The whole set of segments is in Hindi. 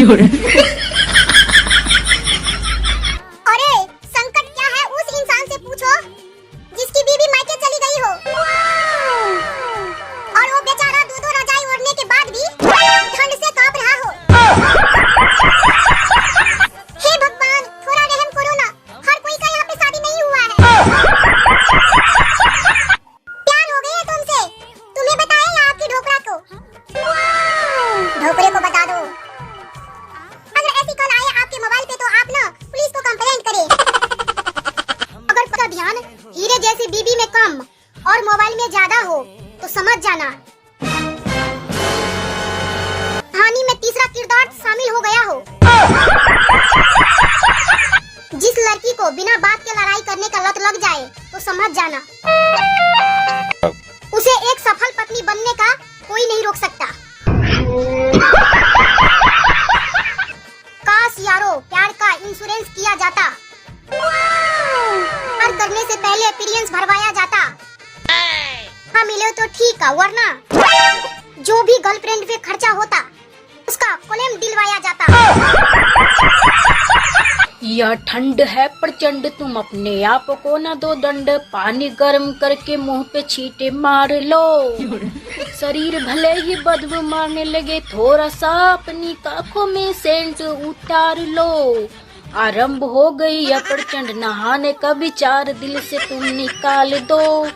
अरे संकट क्या है उस इंसान से पूछो जिसकी बीवी मायके चली गई हो और वो बेचारा दो रजाई ओढ़ने के बाद भी ठंड से कांप रहा हो। हे भगवान थोड़ा रहम करो ना, हर कोई का यहाँ पे शादी नहीं हुआ है। प्यार हो गई है तुमसे, तुम्हें बताया या आपकी ढोकरा को? ढोकरे को बता दो। अगर ऐसी कॉल आए आपके मोबाइल पे तो आप ना पुलिस को कंप्लेंट करें। अगर का ध्यान हीरे जैसी बीबी में कम और मोबाइल में ज्यादा हो तो समझ जाना कहानी में तीसरा किरदार शामिल हो गया हो। जिस लड़की को बिना बात के लड़ाई करने का लत लग जाए तो समझ जाना उसे एक सफल पत्नी बनने का कोई नहीं रोक सकता। काश यारो प्यार का इंश्योरेंस किया जाता, प्यार करने से पहले एक्सपीरियंस भरवाया जाता। हाँ मिले तो ठीक है, वरना जो भी गर्लफ्रेंड पे खर्चा होता उसका क्लेम दिलवाया जाता। यह ठंड है प्रचंड, तुम अपने आप को न दो दंड, पानी गर्म करके मुंह पे छींटे मार लो, शरीर भले ही बदबू मारने लगे, थोड़ा सा अपनी आँखों में सेंट उतार लो। आरंभ हो गई यह प्रचंड, नहाने का विचार दिल से तुम निकाल दो,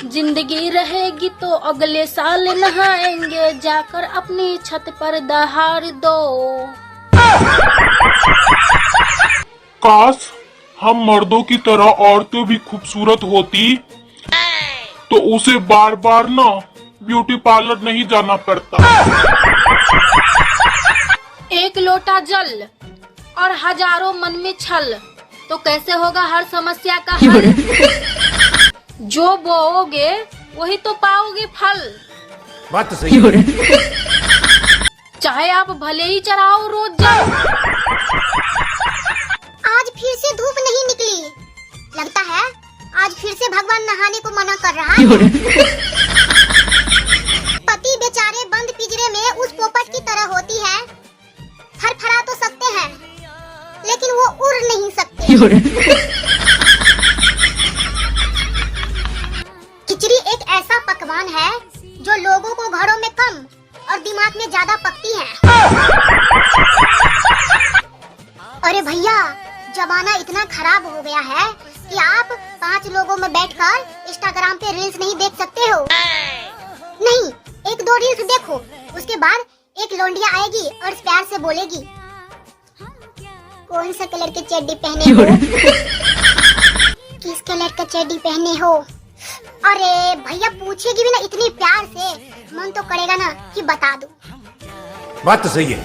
जिंदगी रहेगी तो अगले साल नहाएंगे, जाकर अपनी छत पर दहाड़ दो। काश हम मर्दों की तरह औरतें भी खूबसूरत होती तो उसे बार बार ना ब्यूटी पार्लर नहीं जाना पड़ता। एक लोटा जल और हजारों मन में छल तो कैसे होगा हर समस्या का हल। जो बोओगे वही तो पाओगे फल। बात तो सही है। चाहे आप भले ही चढ़ाओ रोज जल। आज फिर से धूप नहीं निकली, लगता है आज फिर से भगवान नहाने को मना कर रहा है। पति बेचारे बंद पिंजरे में उस पोपट की तरह होती है, फरफरा तो सकते हैं लेकिन वो उड़ नहीं सकते। खिचड़ी एक ऐसा पकवान है जो लोगों को घरों में कम और दिमाग में ज्यादा पकती है। अरे भैया जमाना इतना खराब हो गया है कि आप 5 लोगों में बैठकर इंस्टाग्राम पे रील्स नहीं देख सकते हो। नहीं, 1-2 रील्स देखो, उसके बाद एक लौंडिया आएगी और प्यार से बोलेगी कौन सा कलर के चड्डी पहने हो, किस कलर का चड्डी पहने हो। अरे भैया पूछेगी भी ना इतनी प्यार से, मन तो करेगा ना कि बता दूं। बात तो सही है।